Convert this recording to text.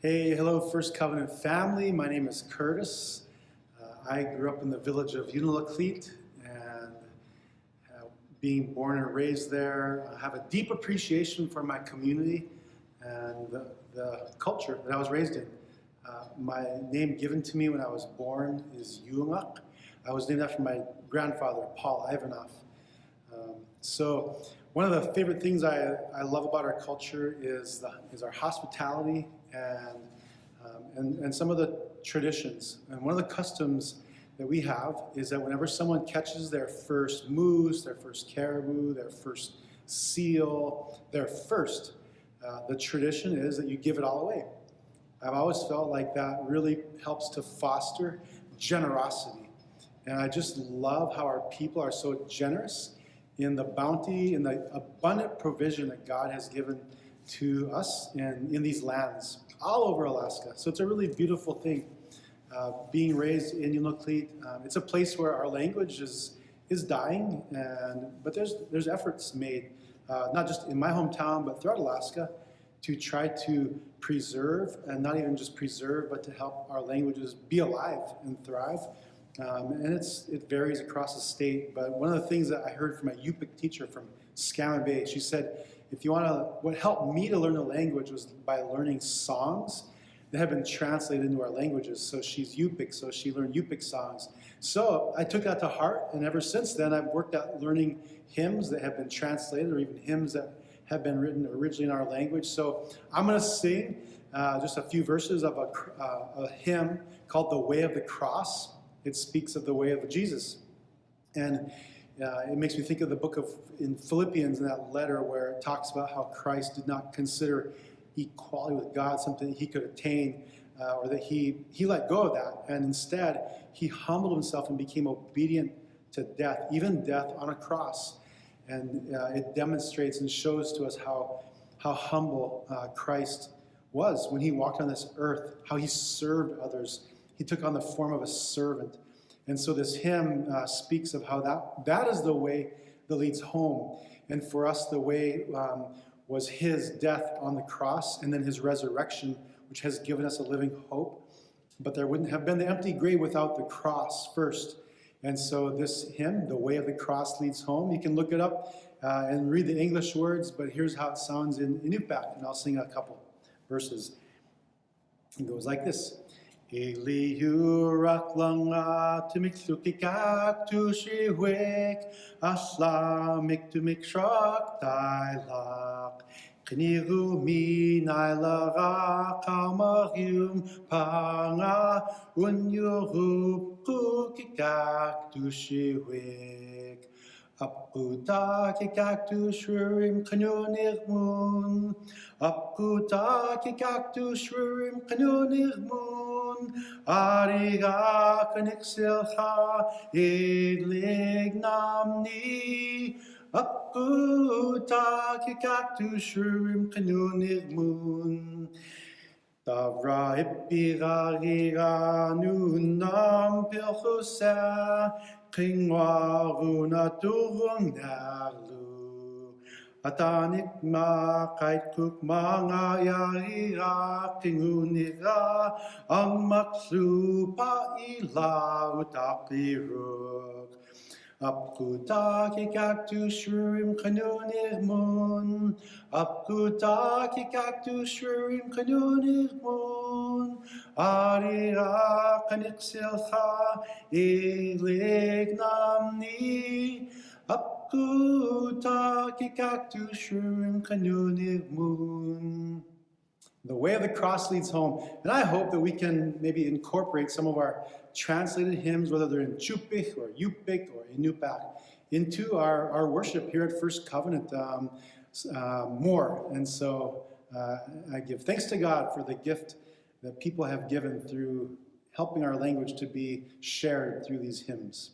Hey, hello, First Covenant family. My name is Curtis. I grew up in the village of Unalakleet, and being born and raised there, I have a deep appreciation for my community and the culture that I was raised in. My name given to me when I was born is Yulak. I was named after my grandfather, Paul Ivanoff. So one of the favorite things I love about our culture is our hospitality and some of the traditions. And one of the customs that we have is that whenever someone catches their first moose, their first caribou, their first seal, the tradition is that you give it all away. I've always felt like that really helps to foster generosity. And I just love how our people are so generous in the bounty and the abundant provision that God has given to us and in these lands all over Alaska. So it's a really beautiful thing. Being raised in Unalakleet, it's a place where our language is dying, but there's efforts made, not just in my hometown, but throughout Alaska, to try to preserve, and not even just preserve, but to help our languages be alive and thrive. And it varies across the state, but one of the things that I heard from a Yupik teacher from Scammon Bay, she said, what helped me to learn the language was by learning songs that have been translated into our languages. So she's Yupik, so she learned Yupik songs. So I took that to heart, and ever since then I've worked at learning hymns that have been translated, or even hymns that have been written originally in our language. So I'm going to sing just a few verses of a hymn called The Way of the Cross. It speaks of the way of Jesus. And it makes me think of the book in Philippians, in that letter where it talks about how Christ did not consider equality with God something that he could attain, or that he let go of that. And instead, he humbled himself and became obedient to death, even death on a cross. And it demonstrates and shows to us how humble Christ was when he walked on this earth, how he served others. He took on the form of a servant. And so this hymn speaks of how that is the way that leads home. And for us, the way was his death on the cross and then his resurrection, which has given us a living hope. But there wouldn't have been the empty grave without the cross first. And so this hymn, The Way of the Cross Leads Home, you can look it up and read the English words, but here's how it sounds in Inupiaq, and I'll sing a couple verses. It goes like this. Iliurak langa tumiksukikak tushiwik aslamik tumikshak tailak Knirumi nailara kamagium panga unyurup kukikak tushiwik Apkuta kikak shrim kanunirmun Apkuta kikak shrim kanunirmun Ariga kaniksilcha idlig namni Apkuta kikak shrim kanunirmun Davra ipirarira nunam pilchusa Kringwaruna turung narlu Atanik ma kaitkuk mga yarira Kingunira ang maksu pa ila utakiruk Apkuta kikaktu shrim kanunirmun Apkuta kikaktu shrim kanunirmun Arira kaniksilcha ilig namni Apkuta kikaktu shrim kanunirmun. The way of the cross leads home. And I hope that we can maybe incorporate some of our translated hymns, whether they're in Chupik or Yupik or Inupiaq, into our worship here at First Covenant more. And so I give thanks to God for the gift that people have given through helping our language to be shared through these hymns.